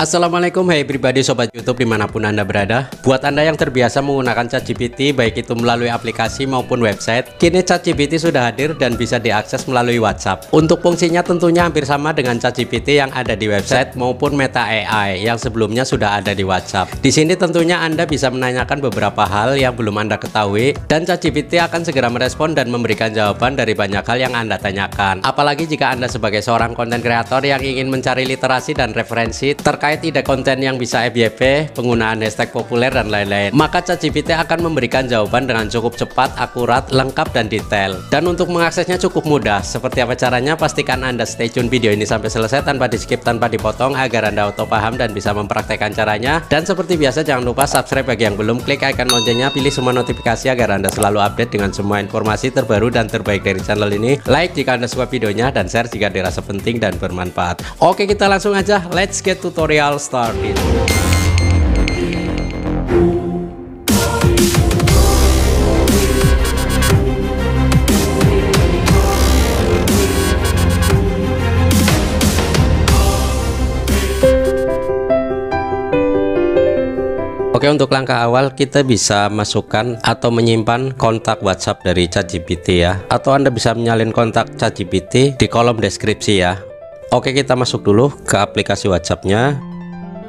Assalamualaikum hai pribadi sobat YouTube dimanapun Anda berada. Buat Anda yang terbiasa menggunakan ChatGPT baik itu melalui aplikasi maupun website, kini ChatGPT sudah hadir dan bisa diakses melalui WhatsApp. Untuk fungsinya tentunya hampir sama dengan ChatGPT yang ada di website maupun Meta AI yang sebelumnya sudah ada di WhatsApp. Di sini tentunya Anda bisa menanyakan beberapa hal yang belum Anda ketahui dan ChatGPT akan segera merespon dan memberikan jawaban dari banyak hal yang Anda tanyakan. Apalagi jika Anda sebagai seorang konten kreator yang ingin mencari literasi dan referensi terkait ide konten yang bisa FYP, penggunaan hashtag populer dan lain-lain, maka ChatGPT akan memberikan jawaban dengan cukup cepat, akurat, lengkap dan detail. Dan untuk mengaksesnya cukup mudah. Seperti apa caranya? Pastikan Anda stay tune video ini sampai selesai tanpa di skip, tanpa dipotong agar Anda auto paham dan bisa mempraktekkan caranya. Dan seperti biasa jangan lupa subscribe bagi yang belum, klik icon loncengnya, pilih semua notifikasi agar Anda selalu update dengan semua informasi terbaru dan terbaik dari channel ini. Like jika Anda suka videonya dan share jika dirasa penting dan bermanfaat. Oke, kita langsung aja, let's get tutorial started. Oke, untuk langkah awal kita bisa masukkan atau menyimpan kontak WhatsApp dari ChatGPT ya, atau Anda bisa menyalin kontak ChatGPT di kolom deskripsi ya. Oke, kita masuk dulu ke aplikasi WhatsApp-nya.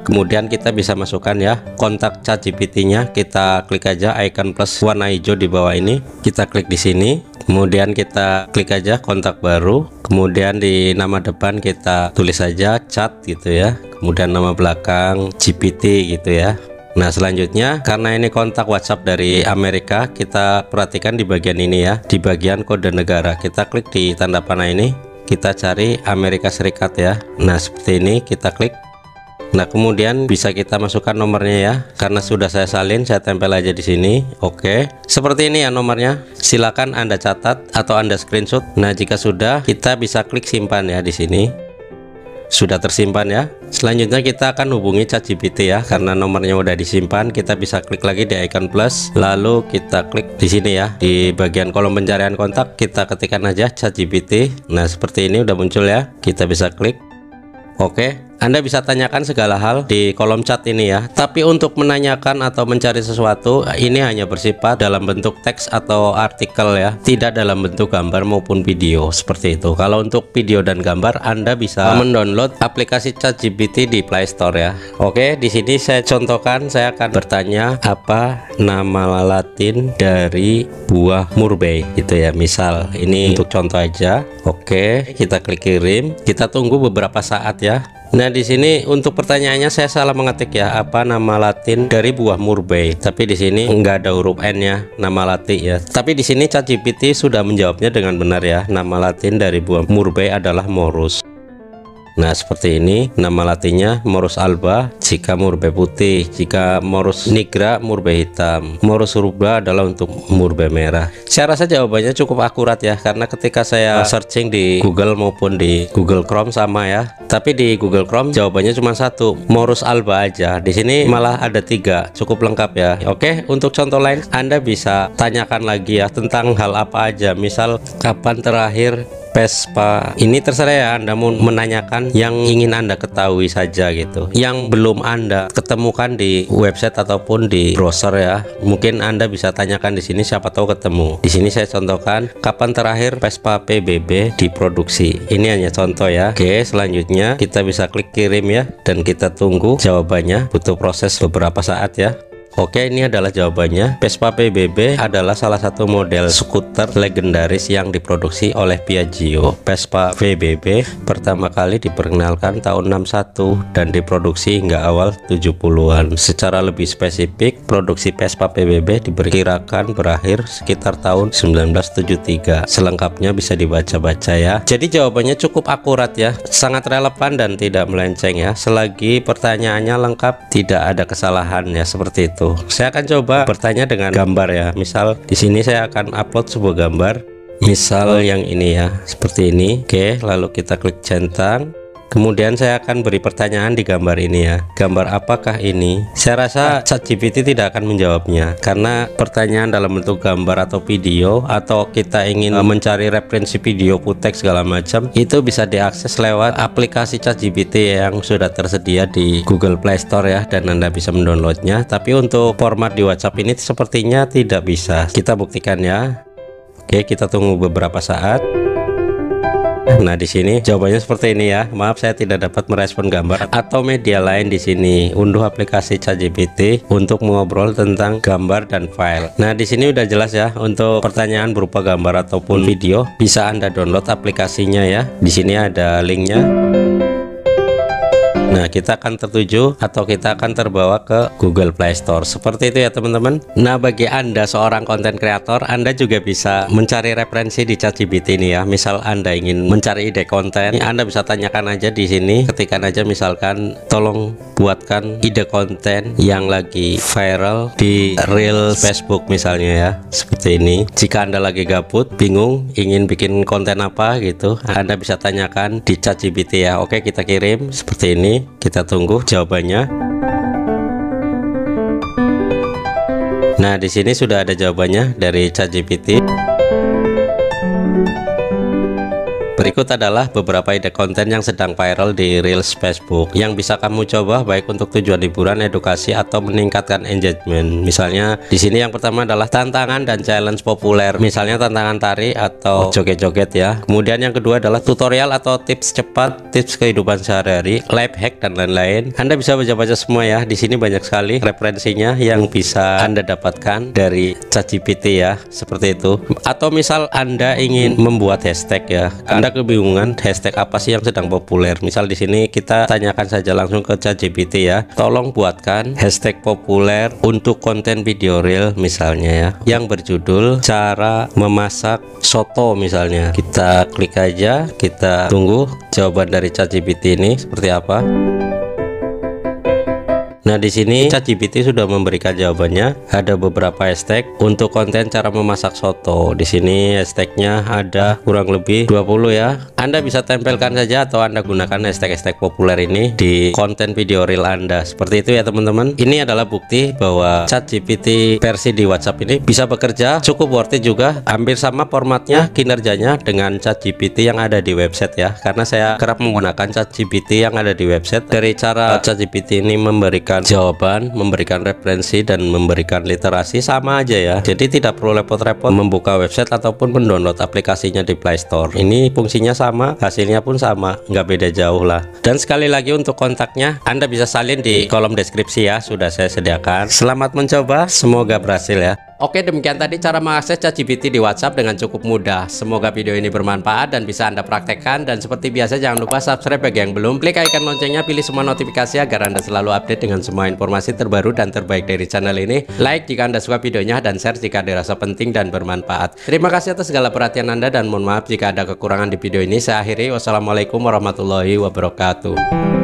Kemudian kita bisa masukkan ya kontak ChatGPT-nya. Kita klik aja icon plus warna hijau di bawah ini. Kita klik di sini. Kemudian kita klik aja kontak baru. Kemudian di nama depan kita tulis aja chat gitu ya. Kemudian nama belakang GPT gitu ya. Nah, selanjutnya karena ini kontak WhatsApp dari Amerika, kita perhatikan di bagian ini ya, di bagian kode negara. Kita klik di tanda panah ini, kita cari Amerika Serikat ya. Nah, seperti ini kita klik. Nah, kemudian bisa kita masukkan nomornya ya. Karena sudah saya salin, saya tempel aja di sini. Oke, seperti ini ya nomornya. Silakan Anda catat atau Anda screenshot. Nah, jika sudah, kita bisa klik simpan ya di sini. Sudah tersimpan ya. Selanjutnya kita akan hubungi ChatGPT ya, karena nomornya udah disimpan. Kita bisa klik lagi di icon plus, lalu kita klik di sini ya, di bagian kolom pencarian kontak kita ketikkan aja ChatGPT. Nah, seperti ini udah muncul ya. Kita bisa klik. Oke, Anda bisa tanyakan segala hal di kolom chat ini ya. Tapi untuk menanyakan atau mencari sesuatu, ini hanya bersifat dalam bentuk teks atau artikel ya, tidak dalam bentuk gambar maupun video seperti itu. Kalau untuk video dan gambar, Anda bisa mendownload aplikasi ChatGPT di Play Store ya. Oke, di sini saya contohkan, saya akan bertanya apa nama Latin dari buah murbei gitu ya. Misal ini untuk contoh aja. Oke, kita klik kirim. Kita tunggu beberapa saat ya. Nah, di sini untuk pertanyaannya saya salah mengetik ya, apa nama Latin dari buah murbei. Tapi di sini enggak ada huruf N-nya, nama Latin ya. Tapi di sini ChatGPT sudah menjawabnya dengan benar ya. Nama Latin dari buah murbei adalah Morus. Nah, seperti ini nama latinnya Morus alba jika murbei putih, jika Morus nigra murbei hitam, Morus rubra adalah untuk murbei merah. Saya rasa jawabannya cukup akurat ya, karena ketika saya searching di Google maupun di Google Chrome sama ya. Tapi di Google Chrome jawabannya cuma satu, Morus alba aja. Di sini malah ada 3, cukup lengkap ya. Oke, untuk contoh lain Anda bisa tanyakan lagi ya tentang hal apa aja. Misal kapan terakhir Vespa, ini terserah ya, Anda mau menanyakan yang ingin Anda ketahui saja gitu, yang belum Anda ketemukan di website ataupun di browser ya. Mungkin Anda bisa tanyakan di sini, siapa tahu ketemu. Di sini saya contohkan kapan terakhir Vespa PBB diproduksi. Ini hanya contoh ya. Oke, selanjutnya kita bisa klik kirim ya, dan kita tunggu jawabannya. Butuh proses beberapa saat ya. Oke, ini adalah jawabannya. Vespa PBB adalah salah satu model skuter legendaris yang diproduksi oleh Piaggio. Vespa PBB pertama kali diperkenalkan tahun 61 dan diproduksi hingga awal 70-an. Secara lebih spesifik, produksi Vespa PBB diperkirakan berakhir sekitar tahun 1973. Selengkapnya bisa dibaca-baca ya. Jadi jawabannya cukup akurat ya, sangat relevan dan tidak melenceng ya. Selagi pertanyaannya lengkap, tidak ada kesalahan ya, seperti itu. Saya akan coba bertanya dengan gambar ya. Misal di sini saya akan upload sebuah gambar. Misal yang ini ya, seperti ini. Oke, lalu kita klik centang. Kemudian saya akan beri pertanyaan di gambar ini ya. Gambar apakah ini? Saya rasa ChatGPT tidak akan menjawabnya, karena pertanyaan dalam bentuk gambar atau video, atau kita ingin mencari referensi video, footage segala macam, itu bisa diakses lewat aplikasi ChatGPT yang sudah tersedia di Google Play Store ya, dan Anda bisa mendownloadnya. Tapi untuk format di WhatsApp ini sepertinya tidak bisa. Kita buktikan ya. Oke, kita tunggu beberapa saat. Nah, di sini jawabannya seperti ini ya. Maaf, saya tidak dapat merespon gambar atau media lain di sini. Unduh aplikasi ChatGPT untuk mengobrol tentang gambar dan file. Nah, di sini udah jelas ya. Untuk pertanyaan berupa gambar ataupun video, bisa Anda download aplikasinya ya. Di sini ada linknya. Nah, kita akan tertuju atau kita akan terbawa ke Google Play Store. Seperti itu ya teman-teman. Nah, bagi Anda seorang konten kreator, Anda juga bisa mencari referensi di ChatGPT ini ya. Misal Anda ingin mencari ide konten, Anda bisa tanyakan aja di sini. Ketikkan aja misalkan, tolong buatkan ide konten yang lagi viral di Reels Facebook misalnya ya. Seperti ini. Jika Anda lagi gabut, bingung, ingin bikin konten apa gitu, Anda bisa tanyakan di ChatGPT ya. Oke, kita kirim seperti ini. Kita tunggu jawabannya. Nah, di sini sudah ada jawabannya dari ChatGPT. Berikut adalah beberapa ide konten yang sedang viral di Reels Facebook yang bisa kamu coba baik untuk tujuan hiburan, edukasi, atau meningkatkan engagement. Misalnya di sini yang pertama adalah tantangan dan challenge populer, misalnya tantangan tari atau joget-joget ya. Kemudian yang kedua adalah tutorial atau tips cepat, tips kehidupan sehari-hari, life hack, dan lain-lain. Anda bisa baca-baca semua ya. Di sini banyak sekali referensinya yang bisa Anda dapatkan dari ChatGPT ya, seperti itu. Atau misal Anda ingin membuat hashtag ya, Anda kebingungan hashtag apa sih yang sedang populer. Misal di sini kita tanyakan saja langsung ke ChatGPT ya. Tolong buatkan hashtag populer untuk konten video reel misalnya ya, yang berjudul cara memasak soto misalnya. Kita klik aja, kita tunggu jawaban dari ChatGPT ini seperti apa. Nah, di sini ChatGPT sudah memberikan jawabannya. Ada beberapa hashtag untuk konten cara memasak soto. Di sini hashtagnya ada kurang lebih 20 ya. Anda bisa tempelkan saja atau Anda gunakan hashtag-hashtag populer ini di konten video reel Anda. Seperti itu ya teman-teman. Ini adalah bukti bahwa ChatGPT versi di WhatsApp ini bisa bekerja cukup worth it juga. Hampir sama formatnya, kinerjanya dengan ChatGPT yang ada di website ya. Karena saya kerap menggunakan ChatGPT yang ada di website. Dari cara ChatGPT ini memberikan jawaban, memberikan referensi, dan memberikan literasi sama aja ya. Jadi tidak perlu repot-repot membuka website ataupun mendownload aplikasinya di Play Store. Ini fungsinya sama, hasilnya pun sama, nggak beda jauh lah. Dan sekali lagi untuk kontaknya Anda bisa salin di kolom deskripsi ya, sudah saya sediakan. Selamat mencoba, semoga berhasil ya. Oke, demikian tadi cara mengakses ChatGPT di WhatsApp dengan cukup mudah. Semoga video ini bermanfaat dan bisa Anda praktekkan. Dan seperti biasa jangan lupa subscribe bagi yang belum. Klik icon loncengnya, pilih semua notifikasi agar Anda selalu update dengan semua informasi terbaru dan terbaik dari channel ini. Like jika Anda suka videonya dan share jika dirasa penting dan bermanfaat. Terima kasih atas segala perhatian Anda dan mohon maaf jika ada kekurangan di video ini. Saya akhiri. Wassalamualaikum warahmatullahi wabarakatuh.